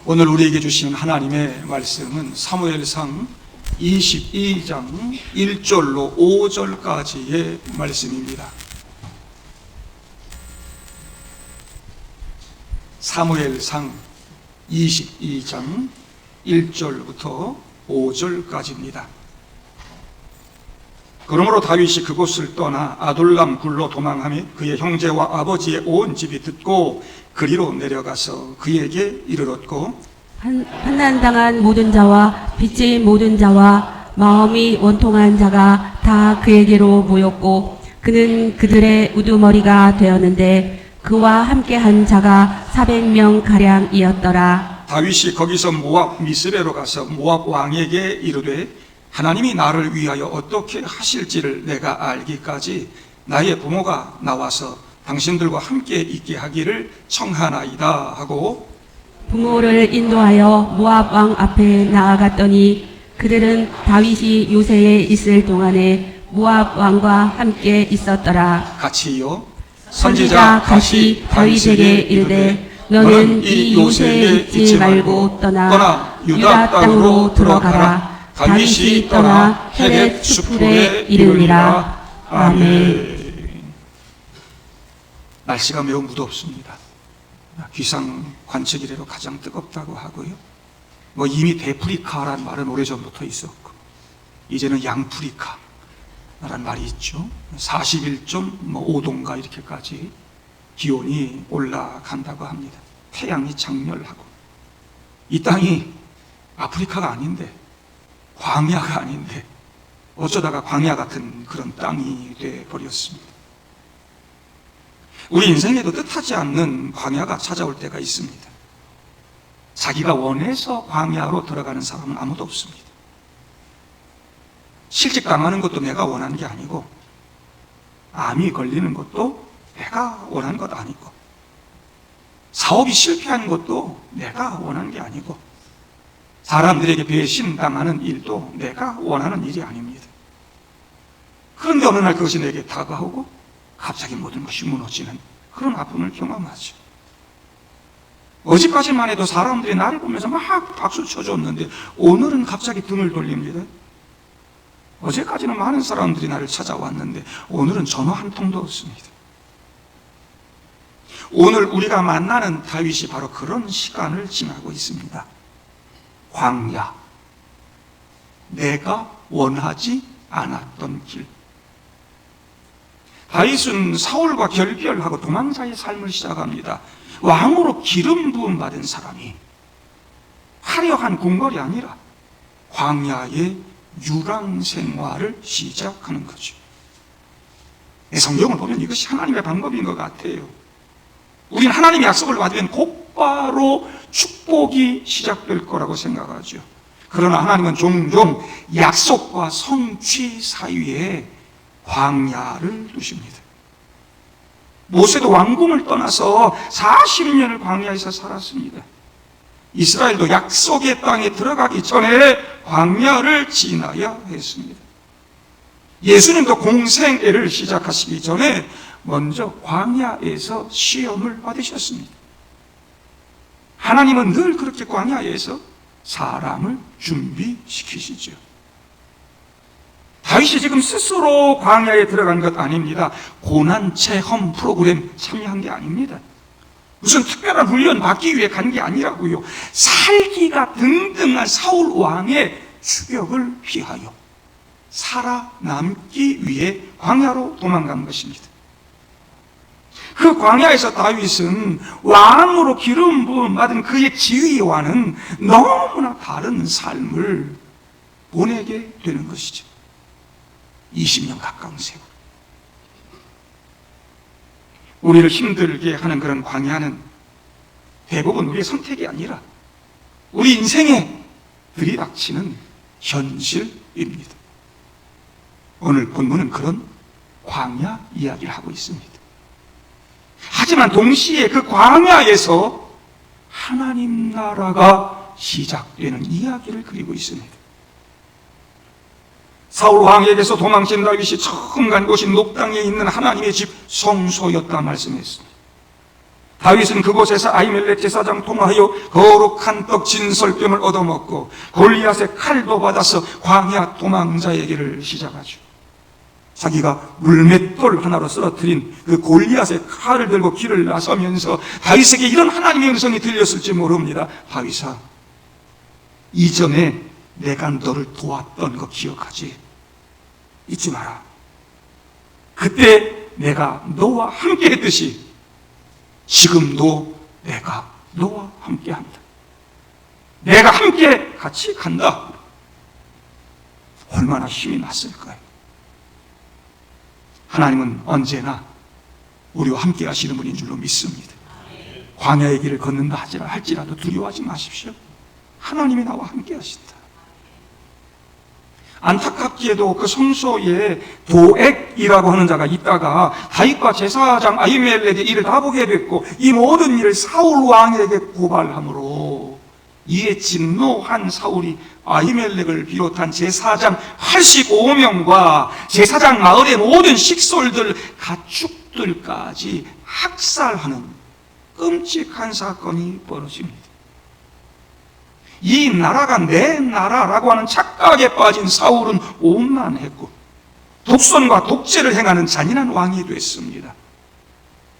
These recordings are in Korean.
오늘 우리에게 주신 하나님의 말씀은 사무엘상 22장 1절로 5절까지의 말씀입니다. 사무엘상 22장 1절부터 5절까지입니다. 그러므로 다윗이 그곳을 떠나 아둘람 굴로 도망하며 그의 형제와 아버지의 온 집이 듣고 그리로 내려가서 그에게 이르렀고, 환난당한 모든 자와 빚진 모든 자와 마음이 원통한 자가 다 그에게로 모였고 그는 그들의 우두머리가 되었는데 그와 함께한 자가 400명 가량이었더라. 다윗이 거기서 모압 미스베로 가서 모압 왕에게 이르되 하나님이 나를 위하여 어떻게 하실지를 내가 알기까지 나의 부모가 나와서 당신들과 함께 있게 하기를 청하나이다 하고, 부모를 인도하여 모압 왕 앞에 나아갔더니 그들은 다윗이 요새에 있을 동안에 모압 왕과 함께 있었더라. 같이요. 선지자 갓이 다윗에게 이르되 너는 이 요새에 있지 말고 떠나 유다 땅으로 들어가라. 다윗이 떠나 헤렛 수풀에 이르니라. 아멘. 날씨가 매우 무덥습니다. 기상 관측이래로 가장 뜨겁다고 하고요. 이미 데프리카라는 말은 오래전부터 있었고 이제는 양프리카라는 말이 있죠. 41.5도인가 이렇게까지 기온이 올라간다고 합니다. 태양이 장렬하고 이 땅이 아프리카가 아닌데, 광야가 아닌데 어쩌다가 광야 같은 그런 땅이 되어버렸습니다. 우리 인생에도 뜻하지 않는 광야가 찾아올 때가 있습니다. 자기가 원해서 광야로 들어가는 사람은 아무도 없습니다. 실직당하는 것도 내가 원한 게 아니고, 암이 걸리는 것도 내가 원한 것 아니고, 사업이 실패하는 것도 내가 원한 게 아니고, 사람들에게 배신당하는 일도 내가 원하는 일이 아닙니다. 그런데 어느 날 그것이 내게 다가오고 갑자기 모든 것이 무너지는 그런 아픔을 경험하죠. 어제까지만 해도 사람들이 나를 보면서 막 박수 쳐줬는데 오늘은 갑자기 등을 돌립니다. 어제까지는 많은 사람들이 나를 찾아왔는데 오늘은 전화 한 통도 없습니다. 오늘 우리가 만나는 다윗이 바로 그런 시간을 지나고 있습니다. 광야, 내가 원하지 않았던 길. 다윗은 사울과 결별하고 도망자의 삶을 시작합니다. 왕으로 기름 부음 받은 사람이 화려한 궁궐이 아니라 광야의 유랑 생활을 시작하는 거죠. 성경을 보면 이것이 하나님의 방법인 것 같아요. 우리는 하나님의 약속을 받으면 곧바로 축복이 시작될 거라고 생각하죠. 그러나 하나님은 종종 약속과 성취 사이에 광야를 두십니다. 모세도 왕궁을 떠나서 40년을 광야에서 살았습니다. 이스라엘도 약속의 땅에 들어가기 전에 광야를 지나야 했습니다. 예수님도 공생애를 시작하시기 전에 먼저 광야에서 시험을 받으셨습니다. 하나님은 늘 그렇게 광야에서 사람을 준비시키시죠. 다윗이 지금 스스로 광야에 들어간 것 아닙니다. 고난 체험 프로그램 참여한 게 아닙니다. 무슨 특별한 훈련 받기 위해 간 게 아니라고요. 살기가 등등한 사울 왕의 추격을 피하여 살아남기 위해 광야로 도망간 것입니다. 그 광야에서 다윗은 왕으로 기름 부음 받은 그의 지위와는 너무나 다른 삶을 보내게 되는 것이죠. 20년 가까운 세월. 우리를 힘들게 하는 그런 광야는 대부분 우리의 선택이 아니라 우리 인생에 들이닥치는 현실입니다. 오늘 본문은 그런 광야 이야기를 하고 있습니다. 하지만 동시에 그 광야에서 하나님 나라가 시작되는 이야기를 그리고 있습니다. 사울 왕에게서 도망친 다윗이 처음 간 곳이 녹당에 있는 하나님의 집 성소였다 말씀했습니다. 다윗은 그곳에서 아히멜렉 제사장 통하여 거룩한 떡 진설병을 얻어먹고 골리앗의 칼도 받아서 광야 도망자에게를 시작하죠. 자기가 물맷돌 하나로 쓰러뜨린 그 골리앗의 칼을 들고 길을 나서면서 다윗에게 이런 하나님의 음성이 들렸을지 모릅니다. 다윗아, 이전에 내가 너를 도왔던 거 기억하지? 잊지 마라. 그때 내가 너와 함께 했듯이 지금도 내가 너와 함께 한다. 내가 함께 같이 간다. 얼마나 힘이 났을까요? 하나님은 언제나 우리와 함께 하시는 분인 줄로 믿습니다. 광야의 길을 걷는다 할지라도 두려워하지 마십시오. 하나님이 나와 함께 하신다. 안타깝게도 그 성소에 도액이라고 하는 자가 있다가 다윗과 제사장 아히멜렉의 일을 다 보게 됐고 이 모든 일을 사울 왕에게 고발함으로 이에 진노한 사울이 아히멜렉을 비롯한 제사장 85명과 제사장 마을의 모든 식솔들 가축들까지 학살하는 끔찍한 사건이 벌어집니다. 이 나라가 내 나라라고 하는 착각에 빠진 사울은 오만했고 독선과 독재를 행하는 잔인한 왕이 됐습니다.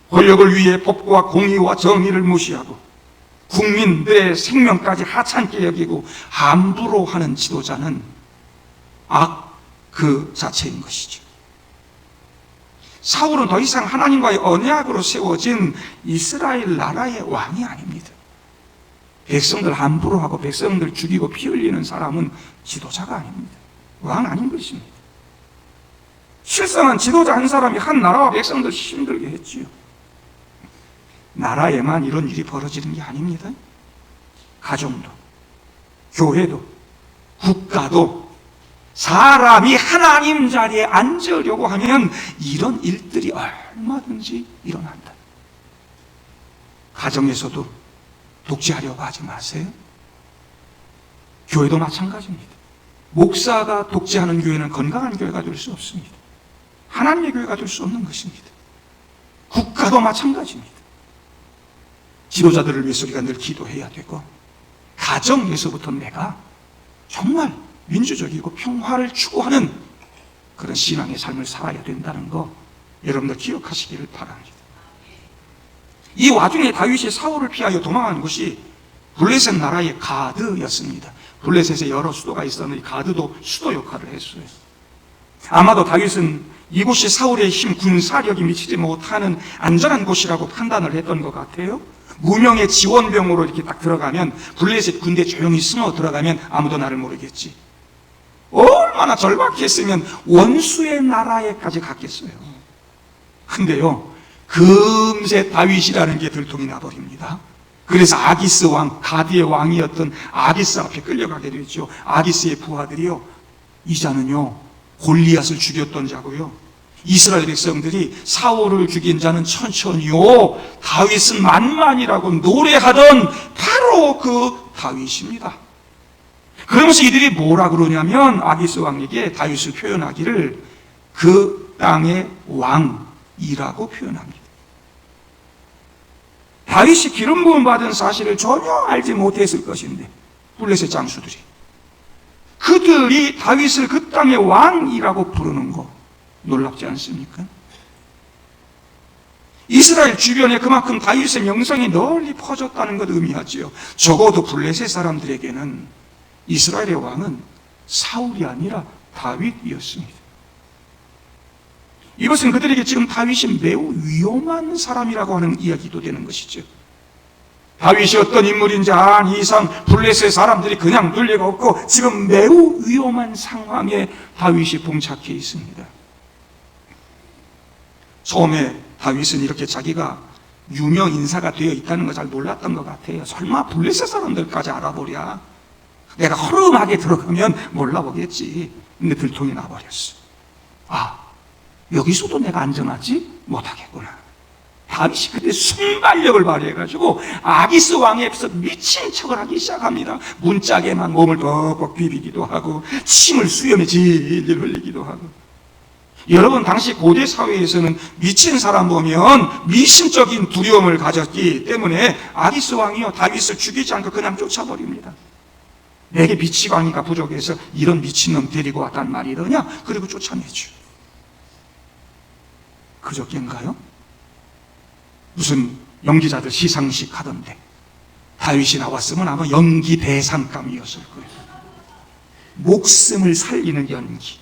권력을 위해 법과 공의와 정의를 무시하고 국민들의 생명까지 하찮게 여기고 함부로 하는 지도자는 악 그 자체인 것이죠. 사울은 더 이상 하나님과의 언약으로 세워진 이스라엘 나라의 왕이 아닙니다. 백성들 함부로 하고 백성들 죽이고 피 흘리는 사람은 지도자가 아닙니다. 왕 아닌 것입니다. 실상은 지도자 한 사람이 한 나라와 백성들 힘들게 했지요. 나라에만 이런 일이 벌어지는 게 아닙니다. 가정도, 교회도, 국가도 사람이 하나님 자리에 앉으려고 하면 이런 일들이 얼마든지 일어난다. 가정에서도 독재하려고 하지 마세요. 교회도 마찬가지입니다. 목사가 독재하는 교회는 건강한 교회가 될 수 없습니다. 하나님의 교회가 될 수 없는 것입니다. 국가도 마찬가지입니다. 지도자들을 위해서 우리가 늘 기도해야 되고 가정에서부터 내가 정말 민주적이고 평화를 추구하는 그런 신앙의 삶을 살아야 된다는 거 여러분들 기억하시기를 바랍니다. 이 와중에 다윗이 사울을 피하여 도망한 곳이 블레셋 나라의 가드였습니다. 블레셋에 여러 수도가 있었는데 가드도 수도 역할을 했어요. 아마도 다윗은 이곳이 사울의 힘, 군사력이 미치지 못하는 안전한 곳이라고 판단을 했던 것 같아요. 무명의 지원병으로 이렇게 딱 들어가면 블레셋 군대 조용히 숨어 들어가면 아무도 나를 모르겠지. 얼마나 절박했으면 원수의 나라에까지 갔겠어요. 근데요, 금세 다윗이라는 게 들통이 나버립니다. 그래서 아기스 왕, 가드의 왕이었던 아기스 앞에 끌려가게 되죠. 아기스의 부하들이요, 이 자는요 골리앗을 죽였던 자고요, 이스라엘 백성들이 사울을 죽인 자는 천천히요, 다윗은 만만이라고 노래하던 바로 그 다윗입니다. 그러면서 이들이 뭐라 그러냐면 아기스 왕에게 다윗을 표현하기를 그 땅의 왕이라고 표현합니다. 다윗이 기름 부음 받은 사실을 전혀 알지 못했을 것인데 블레셋 장수들이 그들이 다윗을 그 땅의 왕이라고 부르는 거 놀랍지 않습니까? 이스라엘 주변에 그만큼 다윗의 명성이 널리 퍼졌다는 것 의미하지요. 적어도 블레셋 사람들에게는 이스라엘의 왕은 사울이 아니라 다윗이었습니다. 이것은 그들에게 지금 다윗이 매우 위험한 사람이라고 하는 이야기도 되는 것이죠. 다윗이 어떤 인물인지 안 이상 블레셋 사람들이 그냥 둘 리가 없고 지금 매우 위험한 상황에 다윗이 봉착해 있습니다. 처음에 다윗은 이렇게 자기가 유명 인사가 되어 있다는 걸 잘 몰랐던 것 같아요. 설마 블레셋 사람들까지 알아보랴, 내가 허름하게 들어가면 몰라보겠지. 근데 들통이 나버렸어. 아, 여기서도 내가 안전하지 못하겠구나. 다윗이 그때 순발력을 발휘해가지고 아기스 왕에 앞에서 미친 척을 하기 시작합니다. 문짝에만 몸을 벅벅 비비기도 하고 침을 수염에 질질 흘리기도 하고 여러분, 당시 고대 사회에서는 미친 사람 보면 미신적인 두려움을 가졌기 때문에 아기스 왕이요, 다윗을 죽이지 않고 그냥 쫓아버립니다. 내게 미치광이가 부족해서 이런 미친놈 데리고 왔단 말이더냐? 그리고 쫓아내죠. 그저께인가요? 무슨 연기자들 시상식 하던데 다윗이 나왔으면 아마 연기 대상감이었을 거예요. 목숨을 살리는 연기.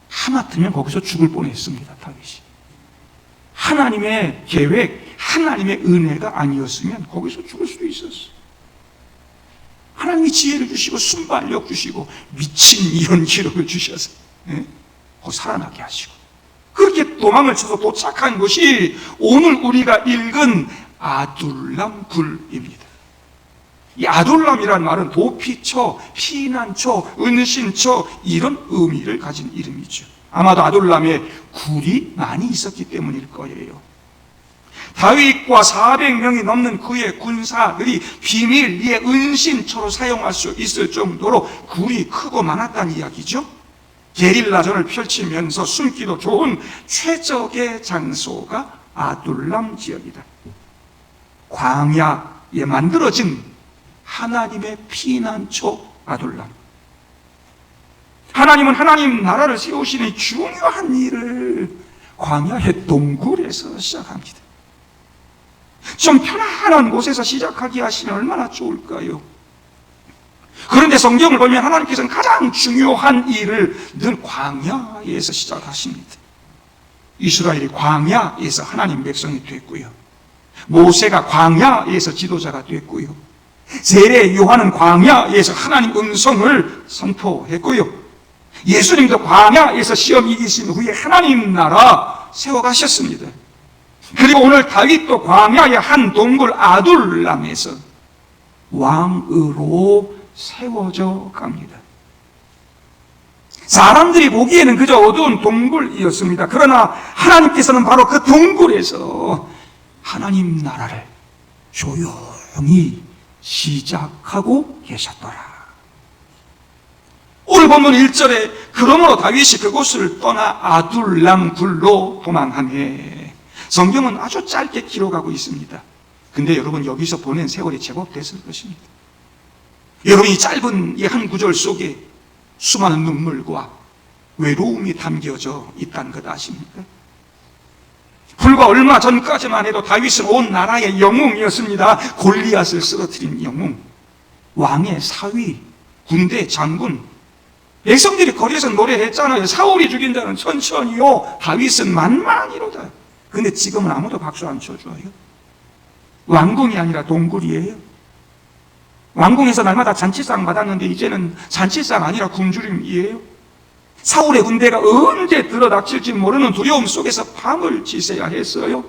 하마터면 거기서 죽을 뻔했습니다, 다윗이. 하나님의 계획, 하나님의 은혜가 아니었으면 거기서 죽을 수도 있었어요. 하나님이 지혜를 주시고 순발력 주시고 미친 연기력을 주셔서 살아나게 하시고 그렇게 도망을 쳐서 도착한 것이 오늘 우리가 읽은 아둘람 굴입니다. 이 아둘람이란 말은 도피처, 피난처, 은신처 이런 의미를 가진 이름이죠. 아마도 아둘람에 굴이 많이 있었기 때문일 거예요. 다윗과 400명이 넘는 그의 군사들이 비밀리에 은신처로 사용할 수 있을 정도로 굴이 크고 많았다는 이야기죠. 게릴라전을 펼치면서 숨기도 좋은 최적의 장소가 아둘람 지역이다. 광야에 만들어진 하나님의 피난처 아둘람. 하나님은 하나님 나라를 세우시는 중요한 일을 광야의 동굴에서 시작합니다. 좀 편안한 곳에서 시작하게 하시면 얼마나 좋을까요? 그런데 성경을 보면 하나님께서는 가장 중요한 일을 늘 광야에서 시작하십니다. 이스라엘이 광야에서 하나님 백성이 됐고요. 모세가 광야에서 지도자가 됐고요. 세례 요한은 광야에서 하나님 음성을 선포했고요. 예수님도 광야에서 시험 이기신 후에 하나님 나라 세워가셨습니다. 그리고 오늘 다윗도 광야의 한 동굴 아둘람에서 왕으로 세워져 갑니다. 사람들이 보기에는 그저 어두운 동굴이었습니다. 그러나 하나님께서는 바로 그 동굴에서 하나님 나라를 조용히 시작하고 계셨더라. 오늘 본문 1절에 그러므로 다윗이 그곳을 떠나 아둘람 굴로 도망하네. 성경은 아주 짧게 기록하고 있습니다. 근데 여러분 여기서 보낸 세월이 제법 됐을 것입니다. 여러분 이 짧은 이 한 구절 속에 수많은 눈물과 외로움이 담겨져 있다는 것 아십니까? 불과 얼마 전까지만 해도 다윗은 온 나라의 영웅이었습니다. 골리앗을 쓰러뜨린 영웅, 왕의 사위, 군대 장군. 백성들이 거리에서 노래했잖아요. 사울이 죽인 자는 천천히요, 다윗은 만만히로다. 근데 지금은 아무도 박수 안 쳐줘요. 왕궁이 아니라 동굴이에요. 왕궁에서 날마다 잔치상 받았는데 이제는 잔치상 아니라 굶주림이에요. 사울의 군대가 언제 들어닥칠지 모르는 두려움 속에서 밤을 지새야 했어요.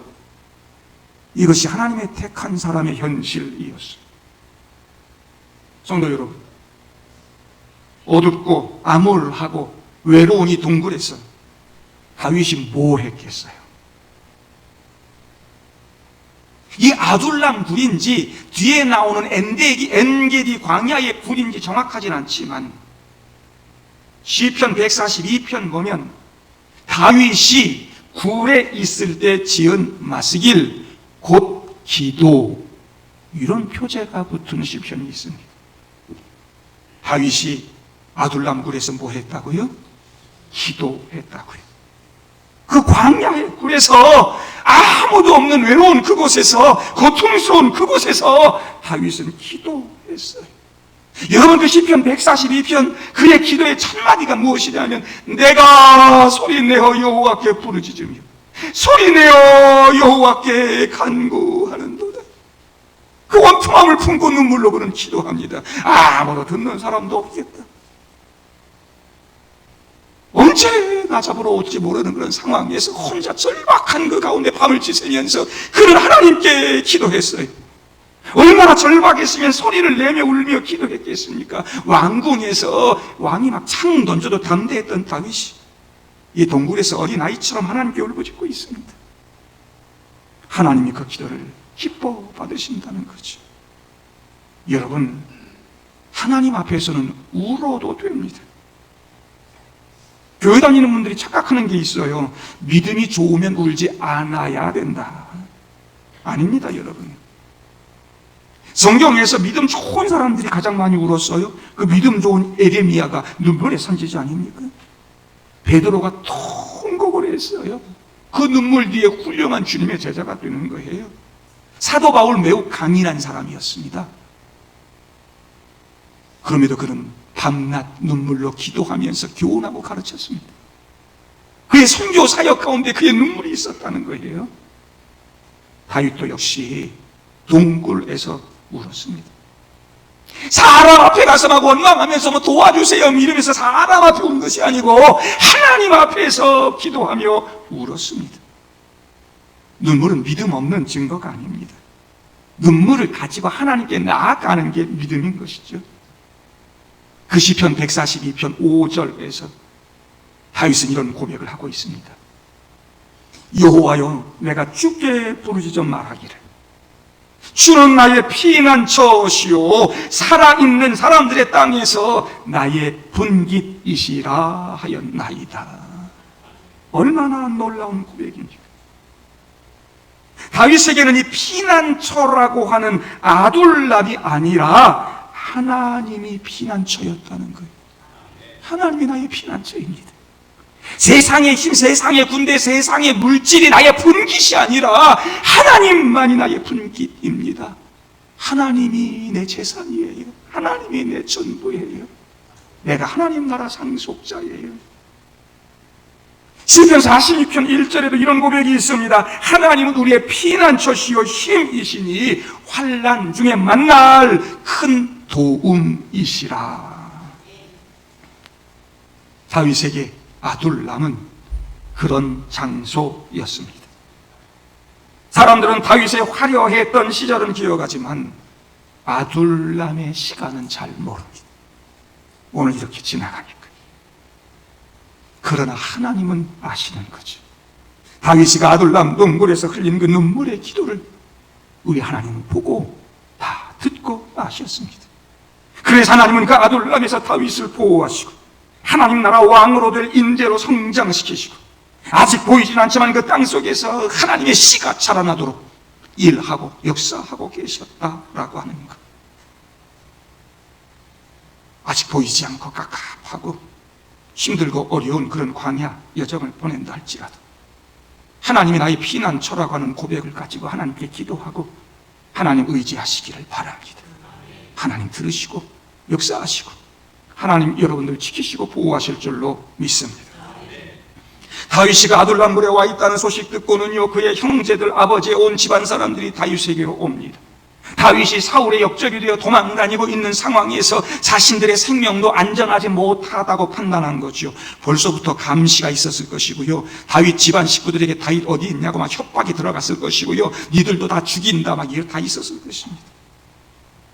이것이 하나님의 택한 사람의 현실이었어요. 성도 여러분, 어둡고 암울하고 외로운 이 동굴에서 다윗이 뭐 했겠어요? 이 아둘람 굴인지 뒤에 나오는 엔게디 광야의 굴인지 정확하진 않지만 시편 142편 보면 다윗이 굴에 있을 때 지은 마스길 곧 기도, 이런 표제가 붙은 시편이 있습니다. 다윗이 아둘람 굴에서 뭐 했다고요? 기도했다고요. 그 광야의 굴에서, 아무도 없는 외로운 그곳에서, 고통스러운 그곳에서 다윗은 기도했어요. 여러분 그 시편 142편 그의 기도의 첫마디가 무엇이냐면 내가 소리내어 여호와께 부르짖으며 소리내어 여호와께 간구하는도다. 그 원통함을 품고 눈물로 그는 기도합니다. 아무도 듣는 사람도 없겠다. 언제 나 잡으러 올지 모르는 그런 상황에서 혼자 절박한 그 가운데 밤을 지새면서 그는 하나님께 기도했어요. 얼마나 절박했으면 소리를 내며 울며 기도했겠습니까? 왕궁에서 왕이 막 창 던져도 담대했던 다윗이 이 동굴에서 어린아이처럼 하나님께 울부짖고 있습니다. 하나님이 그 기도를 기뻐 받으신다는 거죠. 여러분, 하나님 앞에서는 울어도 됩니다. 교회 다니는 분들이 착각하는 게 있어요. 믿음이 좋으면 울지 않아야 된다. 아닙니다, 여러분. 성경에서 믿음 좋은 사람들이 가장 많이 울었어요. 그 믿음 좋은 에레미야가 눈물의 선지자 아닙니까? 베드로가 통곡을 했어요. 그 눈물 뒤에 훌륭한 주님의 제자가 되는 거예요. 사도 바울 매우 강인한 사람이었습니다. 그럼에도 그는 밤낮 눈물로 기도하면서 교훈하고 가르쳤습니다. 그의 선교 사역 가운데 그의 눈물이 있었다는 거예요. 다윗도 역시 동굴에서 울었습니다. 사람 앞에 가서 막 원망하면서 뭐 도와주세요 이러면서 사람 앞에 운 것이 아니고 하나님 앞에서 기도하며 울었습니다. 눈물은 믿음 없는 증거가 아닙니다. 눈물을 가지고 하나님께 나아가는 게 믿음인 것이죠. 그 시편 142편 5절에서 다윗은 이런 고백을 하고 있습니다. 여호와여, 내가 주께 부르짖어 말하기를 주는 나의 피난처시요 살아있는 사람들의 땅에서 나의 분깃이시라 하였나이다. 얼마나 놀라운 고백입니까? 다윗에게는 이 피난처라고 하는 아둘람이 아니라 하나님이 피난처였다는 거예요. 하나님이 나의 피난처입니다. 세상의 힘, 세상의 군대, 세상의 물질이 나의 분깃이 아니라 하나님만이 나의 분깃입니다. 하나님이 내 재산이에요. 하나님이 내 전부예요. 내가 하나님 나라 상속자예요. 시편 46편 1절에도 이런 고백이 있습니다. 하나님은 우리의 피난처시요 힘이시니 환난 중에 만날 큰 도움이시라. 다윗에게 아둘람은 그런 장소였습니다. 사람들은 다윗의 화려했던 시절은 기억하지만 아둘람의 시간은 잘 모릅니다. 오늘 이렇게 지나가니까. 그러나 하나님은 아시는 거죠. 다윗이 아둘람 동굴에서 흘린 그 눈물의 기도를 우리 하나님은 보고 다 듣고 아셨습니다. 그래서 하나님은 그 아둘람에서 다윗을 보호하시고 하나님 나라 왕으로 될 인재로 성장시키시고 아직 보이진 않지만 그 땅속에서 하나님의 씨가 자라나도록 일하고 역사하고 계셨다라고 하는 것. 아직 보이지 않고 깝깝하고 힘들고 어려운 그런 광야 여정을 보낸다 할지라도 하나님이 나의 피난처라고 하는 고백을 가지고 하나님께 기도하고 하나님 의지하시기를 바랍니다. 하나님 들으시고 역사하시고 하나님 여러분들 지키시고 보호하실 줄로 믿습니다. 다윗이 아둘람 굴에 와 있다는 소식 듣고는요, 그의 형제들, 아버지의 온 집안 사람들이 다윗에게로 옵니다. 다윗이 사울의 역적이 되어 도망다니고 있는 상황에서 자신들의 생명도 안전하지 못하다고 판단한 거죠. 벌써부터 감시가 있었을 것이고요. 다윗 집안 식구들에게 다윗 어디 있냐고 막 협박이 들어갔을 것이고요. 니들도 다 죽인다 막 이게 다 있었을 것입니다.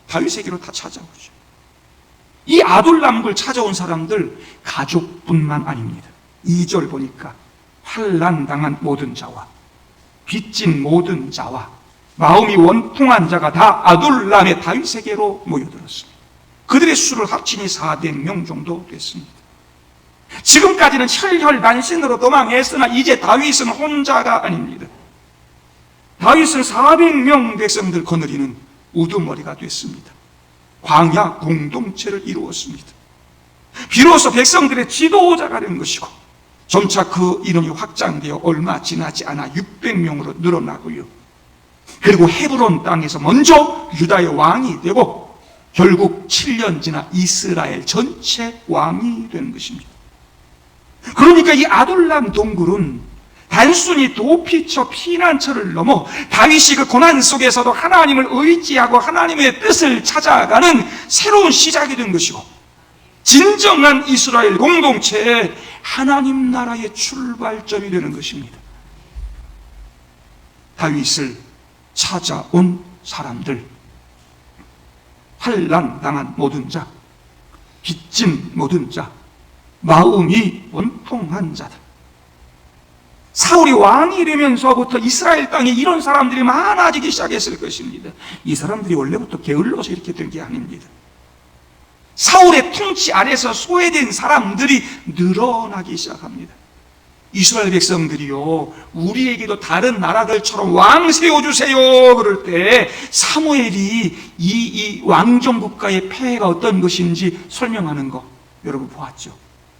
다윗에게로 다 찾아오죠. 이 아둘람굴 찾아온 사람들 가족뿐만 아닙니다. 2절 보니까 환난당한 모든 자와 빚진 모든 자와 마음이 원통한 자가 다 아둘람의 다윗에게로 모여들었습니다. 그들의 수를 합치니 400명 정도 됐습니다. 지금까지는 혈혈단신으로 도망했으나 이제 다윗은 혼자가 아닙니다. 다윗은 400명 백성들 거느리는 우두머리가 됐습니다. 광야 공동체를 이루었습니다. 비로소 백성들의 지도자가 된 것이고 점차 그 인원이 확장되어 얼마 지나지 않아 600명으로 늘어나고요. 그리고 헤브론 땅에서 먼저 유다의 왕이 되고 결국 7년 지나 이스라엘 전체 왕이 된 것입니다. 그러니까 이 아둘람 동굴은 단순히 도피처 피난처를 넘어 다윗이 그 고난 속에서도 하나님을 의지하고 하나님의 뜻을 찾아가는 새로운 시작이 된 것이고 진정한 이스라엘 공동체의 하나님 나라의 출발점이 되는 것입니다. 다윗을 찾아온 사람들, 환난 당한 모든 자, 빚진 모든 자, 마음이 원통한 자들. 사울이 왕이 되면서부터 이스라엘 땅에 이런 사람들이 많아지기 시작했을 것입니다. 이 사람들이 원래부터 게을러서 이렇게 된 게 아닙니다. 사울의 통치 아래서 소외된 사람들이 늘어나기 시작합니다. 이스라엘 백성들이요, 우리에게도 다른 나라들처럼 왕 세워주세요 그럴 때 사무엘이 이 왕정 국가의 폐해가 어떤 것인지 설명하는 거 여러분 보았죠?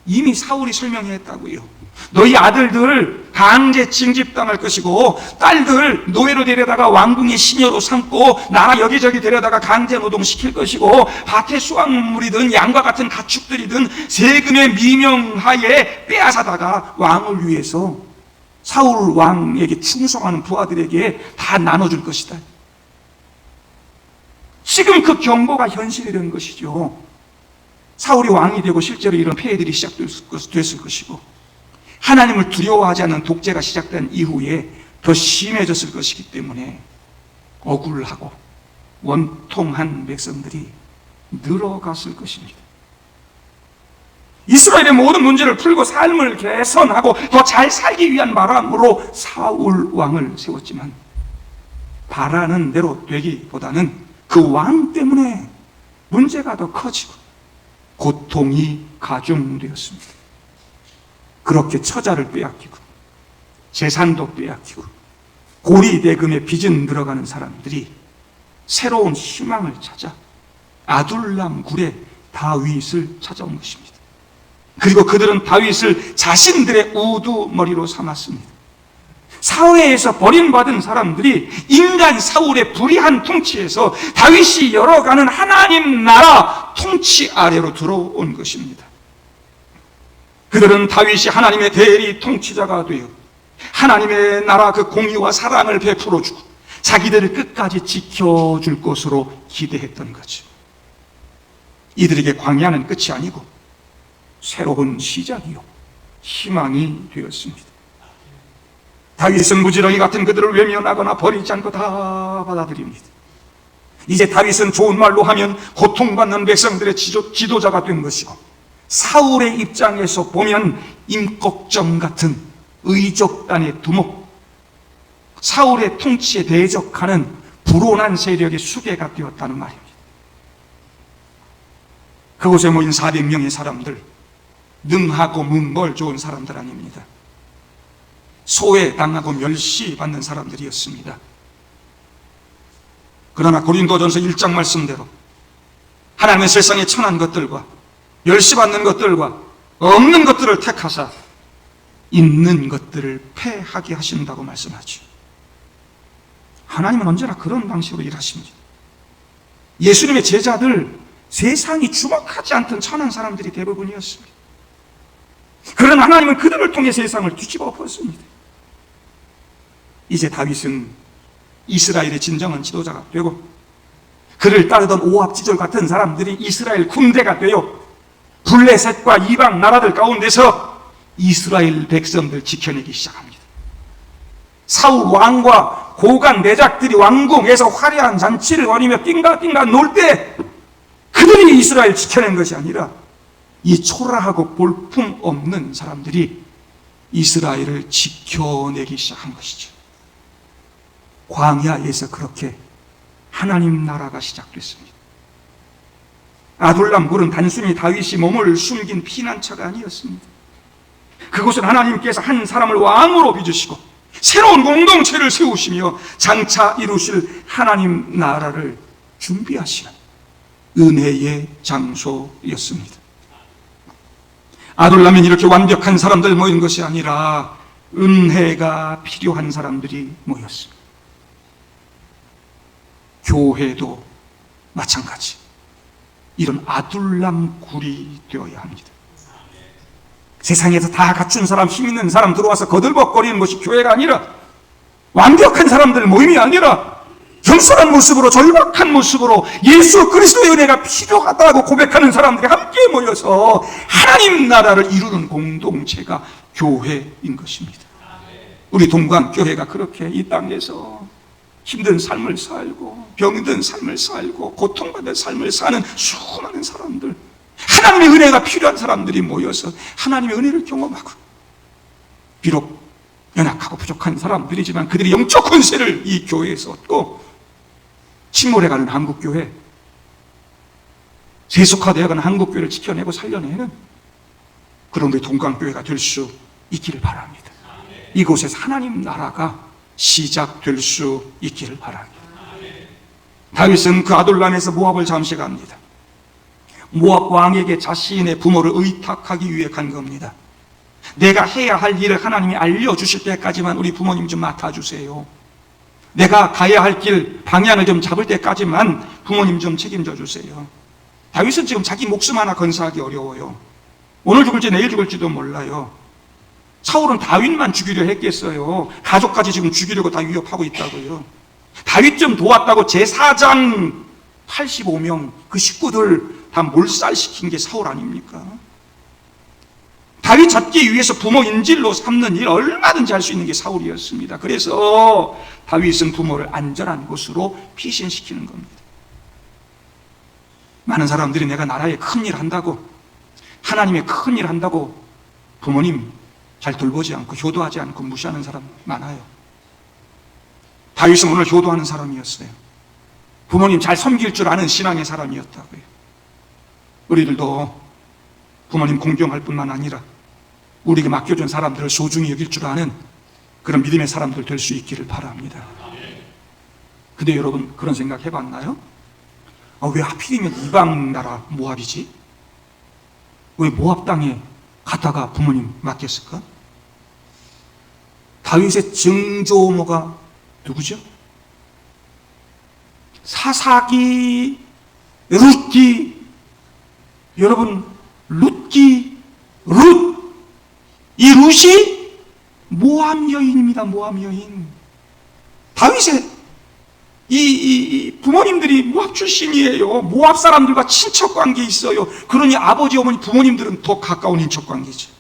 이미 사울이 설명했다고요. 너희 아들들 강제 징집당할 것이고 딸들 노예로 데려다가 왕궁의 시녀로 삼고 나라 여기저기 데려다가 강제 노동시킬 것이고 밭에 수확물이든 양과 같은 가축들이든 세금의 미명하에 빼앗아다가 왕을 위해서 사울 왕에게 충성하는 부하들에게 다 나눠줄 것이다. 지금 그 경고가 현실이 된 것이죠. 사울이 왕이 되고 실제로 이런 폐해들이 시작됐을 것이고 하나님을 두려워하지 않는 독재가 시작된 이후에 더 심해졌을 것이기 때문에 억울하고 원통한 백성들이 늘어갔을 것입니다. 이스라엘의 모든 문제를 풀고 삶을 개선하고 더 잘 살기 위한 바람으로 사울 왕을 세웠지만 바라는 대로 되기보다는 그 왕 때문에 문제가 더 커지고 고통이 가중되었습니다. 그렇게 처자를 빼앗기고 재산도 빼앗기고 고리대금에 빚은 들어가는 사람들이 새로운 희망을 찾아 아둘람 굴에 다윗을 찾아온 것입니다. 그리고 그들은 다윗을 자신들의 우두머리로 삼았습니다. 사회에서 버림받은 사람들이 인간 사울의 불의한 통치에서 다윗이 열어가는 하나님 나라 통치 아래로 들어온 것입니다. 그들은 다윗이 하나님의 대리 통치자가 되어 하나님의 나라 그 공의와 사랑을 베풀어주고 자기들을 끝까지 지켜줄 것으로 기대했던 거죠. 이들에게 광야는 끝이 아니고 새로운 시작이요 희망이 되었습니다. 다윗은 무지렁이 같은 그들을 외면하거나 버리지 않고 다 받아들입니다. 이제 다윗은 좋은 말로 하면 고통받는 백성들의 지도자가 된 것이고 사울의 입장에서 보면 임꺽정 같은 의족단의 두목, 사울의 통치에 대적하는 불온한 세력의 수괴가 되었다는 말입니다. 그곳에 모인 400명의 사람들, 능하고 문벌 좋은 사람들 아닙니다. 소외당하고 멸시받는 사람들이었습니다. 그러나 고린도전서 1장 말씀대로 하나님의 세상에 천한 것들과 멸시받는 것들과 없는 것들을 택하사 있는 것들을 패하게 하신다고 말씀하죠. 하나님은 언제나 그런 방식으로 일하십니다. 예수님의 제자들 세상이 주목하지 않던 천한 사람들이 대부분이었습니다. 그러나 하나님은 그들을 통해 세상을 뒤집어 엎었습니다. 이제 다윗은 이스라엘의 진정한 지도자가 되고 그를 따르던 오합지졸 같은 사람들이 이스라엘 군대가 되어 블레셋과 이방 나라들 가운데서 이스라엘 백성들 지켜내기 시작합니다. 사울 왕과 고관 내작들이 왕궁에서 화려한 잔치를 벌이며 띵가띵가 놀 때 그들이 이스라엘 지켜낸 것이 아니라 이 초라하고 볼품없는 사람들이 이스라엘을 지켜내기 시작한 것이죠. 광야에서 그렇게 하나님 나라가 시작됐습니다. 아둘람 굴은 단순히 다윗이 몸을 숨긴 피난처가 아니었습니다. 그곳은 하나님께서 한 사람을 왕으로 빚으시고 새로운 공동체를 세우시며 장차 이루실 하나님 나라를 준비하시는 은혜의 장소였습니다. 아둘람은 이렇게 완벽한 사람들 모인 것이 아니라 은혜가 필요한 사람들이 모였습니다. 교회도 마찬가지 이런 아둘람 굴이 되어야 합니다. 세상에서 다 갖춘 사람, 힘 있는 사람 들어와서 거들벅거리는 것이 교회가 아니라 완벽한 사람들 모임이 아니라 겸손한 모습으로 절박한 모습으로 예수 그리스도의 은혜가 필요하다고 고백하는 사람들이 함께 모여서 하나님 나라를 이루는 공동체가 교회인 것입니다. 우리 동관교회가 그렇게 이 땅에서 힘든 삶을 살고 병든 삶을 살고 고통받는 삶을 사는 수많은 사람들, 하나님의 은혜가 필요한 사람들이 모여서 하나님의 은혜를 경험하고 비록 연약하고 부족한 사람들이지만 그들이 영적 권세를 이 교회에서 얻고 침몰해가는 한국교회, 세속화되어가는 한국교회를 지켜내고 살려내는 그런 우리 동강교회가 될 수 있기를 바랍니다. 이곳에서 하나님 나라가 시작될 수 있기를 바랍니다. 다윗은 그 아둘람에서 모압을 잠식합니다. 모압 왕에게 자신의 부모를 의탁하기 위해 간 겁니다. 내가 해야 할 일을 하나님이 알려주실 때까지만 우리 부모님 좀 맡아주세요. 내가 가야 할 길 방향을 좀 잡을 때까지만 부모님 좀 책임져 주세요. 다윗은 지금 자기 목숨 하나 건사하기 어려워요. 오늘 죽을지 내일 죽을지도 몰라요. 사울은 다윗만 죽이려 했겠어요. 가족까지 지금 죽이려고 다 위협하고 있다고요. 다윗 좀 도왔다고 제사장 85명 그 식구들 다 몰살시킨 게 사울 아닙니까? 다윗 잡기 위해서 부모 인질로 삼는 일 얼마든지 할 수 있는 게 사울이었습니다. 그래서 다윗은 부모를 안전한 곳으로 피신시키는 겁니다. 많은 사람들이 내가 나라에 큰일 한다고, 하나님의 큰일 한다고 부모님 잘 돌보지 않고 효도하지 않고 무시하는 사람 많아요. 다윗은 오늘 효도하는 사람이었어요. 부모님 잘 섬길 줄 아는 신앙의 사람이었다고요. 우리들도 부모님 공경할 뿐만 아니라 우리에게 맡겨준 사람들을 소중히 여길 줄 아는 그런 믿음의 사람들 될 수 있기를 바랍니다. 근데 여러분 그런 생각 해봤나요? 왜 하필이면 이방 나라 모압이지? 왜 모압 땅에 갔다가 부모님 맡겼을까? 다윗의 증조모가 누구죠? 사사기, 룻기. 여러분 룻기, 룻. 이 룻이 모압 여인입니다. 모압 여인. 다윗의 이 부모님들이 모압 출신이에요. 모압 사람들과 친척 관계에 있어요. 그러니 아버지, 어머니, 부모님들은 더 가까운 인척 관계죠.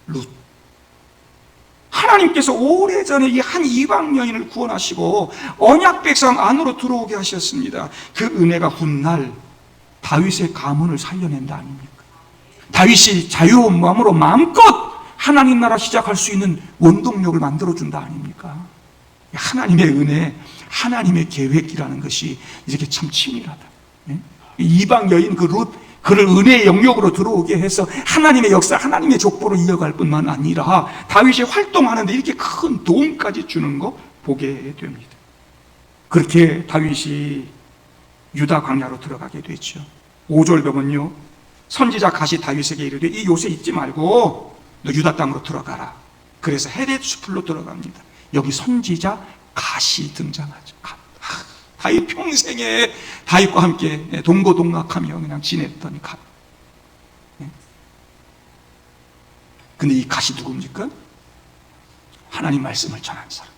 룻. 하나님께서 오래전에 이 한 이방 여인을 구원하시고 언약 백성 안으로 들어오게 하셨습니다. 그 은혜가 훗날 다윗의 가문을 살려낸다 아닙니까? 다윗이 자유로운 마음으로 마음껏 하나님 나라 시작할 수 있는 원동력을 만들어준다 아닙니까? 하나님의 은혜, 하나님의 계획이라는 것이 이렇게 참 치밀하다. 이방 여인 그 룻, 그를 은혜의 영역으로 들어오게 해서 하나님의 역사, 하나님의 족보로 이어갈 뿐만 아니라 다윗이 활동하는데 이렇게 큰 도움까지 주는 거 보게 됩니다. 그렇게 다윗이 유다 광야로 들어가게 되죠. 5절 보면요, 선지자 갓이 다윗에게 이르되 이 요새 있지 말고 너 유다 땅으로 들어가라. 그래서 헤렛 수풀로 들어갑니다. 여기 선지자 갓이 등장하죠. 갓. 다윗 평생에 다윗과 함께 동고동락하며 그냥 지냈던 갓. 근데 이 갓이 누굽니까? 하나님 말씀을 전한 사람.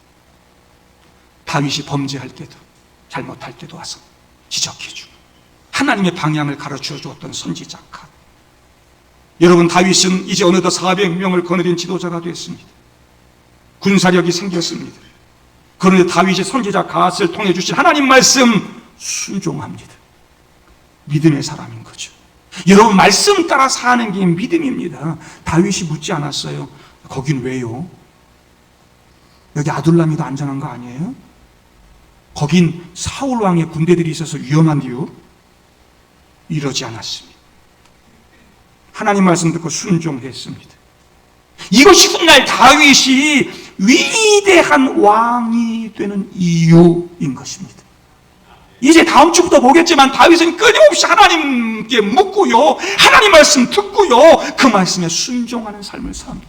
다윗이 범죄할 때도 잘못할 때도 와서 지적해주고 하나님의 방향을 가르쳐 주었던 선지자 갓. 여러분 다윗은 이제 어느덧 400명을 거느린 지도자가 됐습니다. 군사력이 생겼습니다. 그런데 다윗이 선지자 갓을 통해 주신 하나님 말씀 순종합니다. 믿음의 사람인 거죠. 여러분 말씀 따라 사는 게 믿음입니다. 다윗이 묻지 않았어요. 거긴 왜요? 여기 아둘람이도 안전한 거 아니에요? 거긴 사울 왕의 군대들이 있어서 위험한데요? 이러지 않았습니다. 하나님 말씀 듣고 순종했습니다. 이것이 훗날 다윗이 위대한 왕이 되는 이유인 것입니다. 이제 다음 주부터 보겠지만 다윗은 끊임없이 하나님께 묻고요, 하나님 말씀 듣고요, 그 말씀에 순종하는 삶을 삽니다.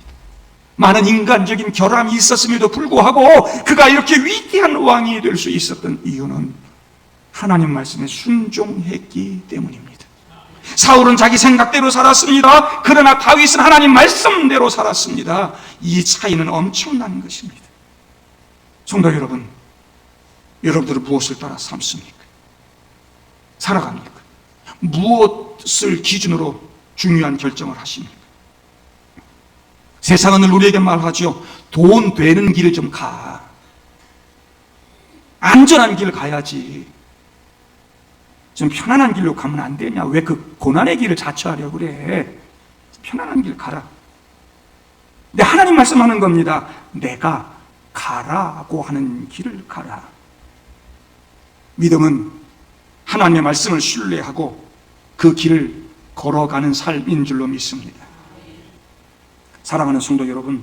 많은 인간적인 결함이 있었음에도 불구하고 그가 이렇게 위대한 왕이 될 수 있었던 이유는 하나님 말씀에 순종했기 때문입니다. 사울은 자기 생각대로 살았습니다. 그러나 다윗은 하나님 말씀대로 살았습니다. 이 차이는 엄청난 것입니다. 성도 여러분, 여러분들은 무엇을 따라 삶습니까? 살아갑니까? 무엇을 기준으로 중요한 결정을 하십니까? 세상은 늘 우리에게 말하죠. 돈 되는 길을 좀 가. 안전한 길 가야지. 좀 편안한 길로 가면 안 되냐? 왜 그 고난의 길을 자처하려고 그래? 편안한 길 가라. 근데 하나님 말씀하는 겁니다. 내가 가라고 하는 길을 가라. 믿음은 하나님의 말씀을 신뢰하고 그 길을 걸어가는 삶인 줄로 믿습니다. 사랑하는 성도 여러분,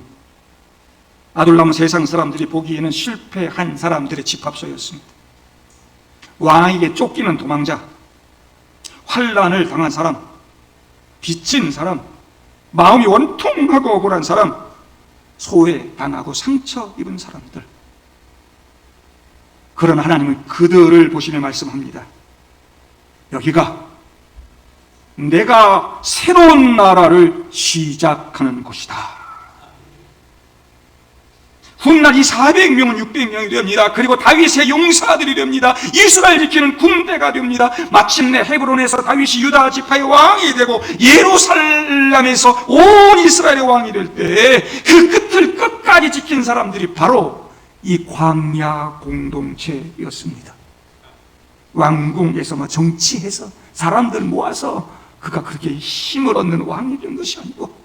아둘람은 세상 사람들이 보기에는 실패한 사람들의 집합소였습니다. 왕에게 쫓기는 도망자, 환난을 당한 사람, 빚진 사람, 마음이 원통하고 억울한 사람, 소외당하고 상처 입은 사람들. 그러나 하나님은 그들을 보시며 말씀합니다. 여기가 내가 새로운 나라를 시작하는 곳이다. 훗날 이 400명은 600명이 됩니다. 그리고 다윗의 용사들이 됩니다. 이스라엘 지키는 군대가 됩니다. 마침내 헤브론에서 다윗이 유다 지파의 왕이 되고 예루살렘에서 온 이스라엘의 왕이 될 때 그 끝을 끝까지 지킨 사람들이 바로 이 광야 공동체였습니다. 왕궁에서 정치해서 사람들 모아서 그가 그렇게 힘을 얻는 왕이 된 것이 아니고,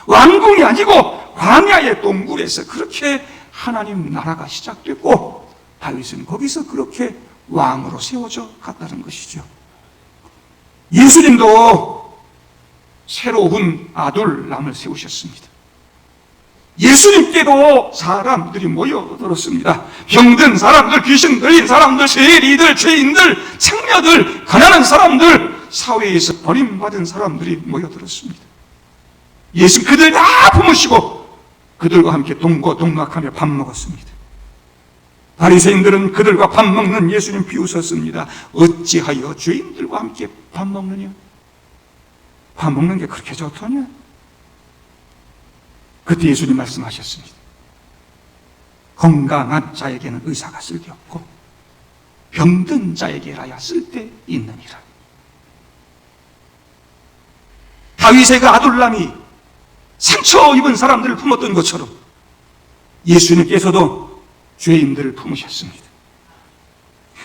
왕궁이 아니고 광야의 동굴에서 그렇게 하나님 나라가 시작됐고 다윗은 거기서 그렇게 왕으로 세워져 갔다는 것이죠. 예수님도 새로운 아둘람을 세우셨습니다. 예수님께도 사람들이 모여들었습니다. 병든 사람들, 귀신 들린 사람들, 세리들, 죄인들, 창녀들, 가난한 사람들, 사회에서 버림받은 사람들이 모여들었습니다. 예수 그들 다 품으시고 그들과 함께 동거동락하며 밥 먹었습니다. 바리새인들은 그들과 밥 먹는 예수님 비웃었습니다. 어찌하여 죄인들과 함께 밥 먹느냐? 밥 먹는 게 그렇게 좋더냐? 그때 예수님 말씀하셨습니다. 건강한 자에게는 의사가 쓸데없고 병든 자에게라야 쓸데있느니라. 다윗의 그 아둘람이 상처 입은 사람들을 품었던 것처럼 예수님께서도 죄인들을 품으셨습니다.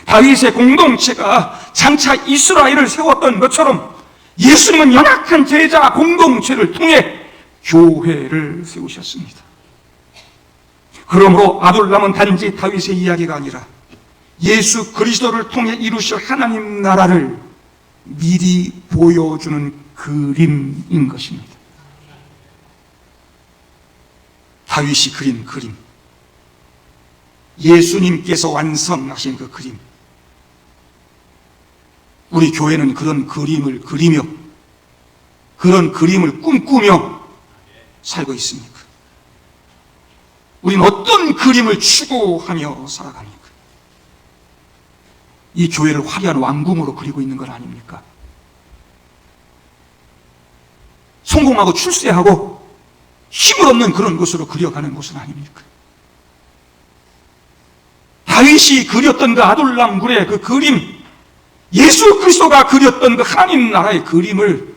다윗의 공동체가 장차 이스라엘을 세웠던 것처럼 예수님은 연약한 제자 공동체를 통해 교회를 세우셨습니다. 그러므로 아둘람은 단지 다윗의 이야기가 아니라 예수 그리스도를 통해 이루실 하나님 나라를 미리 보여주는 그림인 것입니다. 다윗이 그린 그림, 예수님께서 완성하신 그 그림, 우리 교회는 그런 그림을 그리며 그런 그림을 꿈꾸며 살고 있습니까? 우리는 어떤 그림을 추구하며 살아갑니까? 이 교회를 화려한 왕궁으로 그리고 있는 건 아닙니까? 성공하고 출세하고 힘을 얻는 그런 것으로 그려가는 것은 아닙니까? 다윗이 그렸던 그 아둘람 굴의 그 그림, 예수 그리스도가 그렸던 그 하나님 나라의 그림을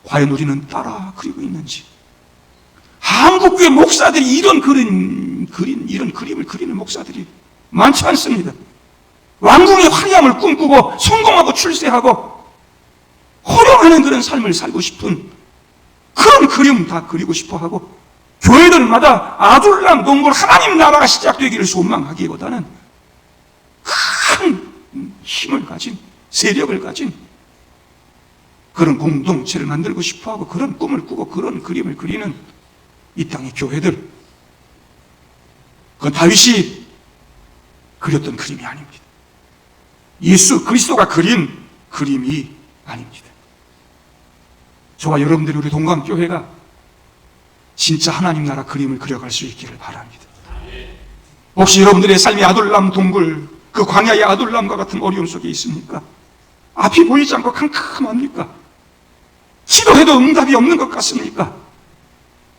과연 우리는 따라 그리고 있는지. 한국교회 목사들이 이런 그림을 그리는 목사들이 많지 않습니다. 왕궁의 화려함을 꿈꾸고 성공하고 출세하고 호령하는 그런 삶을 살고 싶은 그런 그림 다 그리고 싶어 하고, 교회들마다 아둘람 동굴 하나님 나라가 시작되기를 소망하기보다는 큰 힘을 가진, 세력을 가진 그런 공동체를 만들고 싶어 하고 그런 꿈을 꾸고 그런 그림을 그리는 이 땅의 교회들, 그건 다윗이 그렸던 그림이 아닙니다. 예수 그리스도가 그린 그림이 아닙니다. 저와 여러분들이 우리 동강교회가 진짜 하나님 나라 그림을 그려갈 수 있기를 바랍니다. 혹시 여러분들의 삶이 아둘람 동굴, 그 광야의 아둘람과 같은 어려움 속에 있습니까? 앞이 보이지 않고 캄캄합니까? 기도해도 응답이 없는 것 같습니까?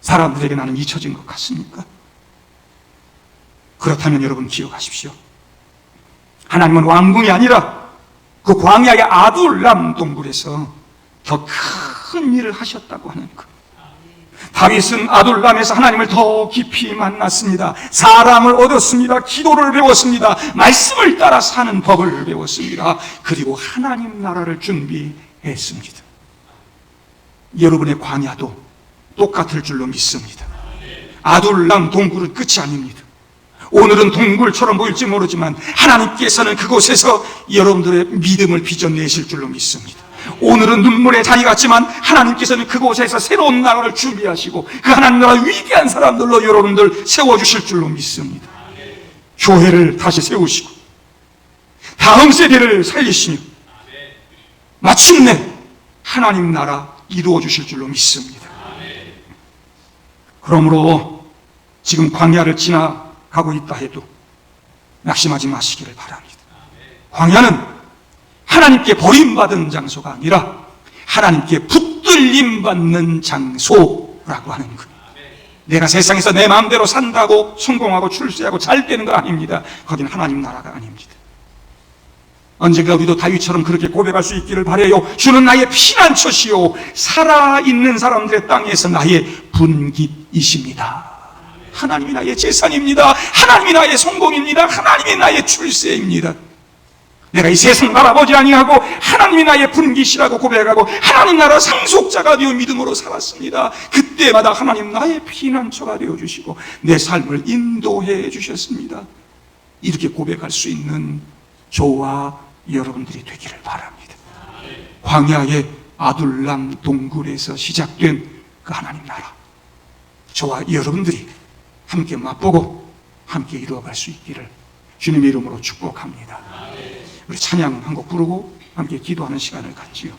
사람들에게 나는 잊혀진 것 같습니까? 그렇다면 여러분 기억하십시오. 하나님은 왕궁이 아니라 그 광야의 아둘람 동굴에서 더 큰 일을 하셨다고 하는 것. 다윗은 아둘람에서 하나님을 더 깊이 만났습니다. 사랑을 얻었습니다. 기도를 배웠습니다. 말씀을 따라 사는 법을 배웠습니다. 그리고 하나님 나라를 준비했습니다. 여러분의 광야도 똑같을 줄로 믿습니다. 아둘람 동굴은 끝이 아닙니다. 오늘은 동굴처럼 보일지 모르지만 하나님께서는 그곳에서 여러분들의 믿음을 빚어내실 줄로 믿습니다. 오늘은 눈물의 자리 같지만 하나님께서는 그곳에서 새로운 나라를 준비하시고 그 하나님 나라 위대한 사람들로 여러분들 세워주실 줄로 믿습니다. 교회를 다시 세우시고 다음 세대를 살리시며 마침내 하나님 나라 이루어 주실 줄로 믿습니다. 그러므로 지금 광야를 지나가고 있다 해도 낙심하지 마시기를 바랍니다. 광야는 하나님께 버림받은 장소가 아니라 하나님께 붙들림 받는 장소라고 하는 거예요. 내가 세상에서 내 마음대로 산다고 성공하고 출세하고 잘 되는 거 아닙니다. 거기는 하나님 나라가 아닙니다. 언젠가 우리도 다윗처럼 그렇게 고백할 수 있기를 바라요. 주는 나의 피난처시요 살아있는 사람들의 땅에서 나의 분깃이십니다. 하나님이 나의 재산입니다. 하나님이 나의 성공입니다. 하나님이 나의 출세입니다. 내가 이 세상 바라보지 아니하고 하나님이 나의 분깃이라고 고백하고 하나님 나라 상속자가 되어 믿음으로 살았습니다. 그때마다 하나님 나의 피난처가 되어주시고 내 삶을 인도해 주셨습니다. 이렇게 고백할 수 있는 저와 여러분들이 되기를 바랍니다. 광야의 아둘람 동굴에서 시작된 그 하나님 나라, 저와 여러분들이 함께 맛보고 함께 이루어갈 수 있기를 주님의 이름으로 축복합니다. 우리 찬양 한 곡 부르고 함께 기도하는 시간을 갖지요.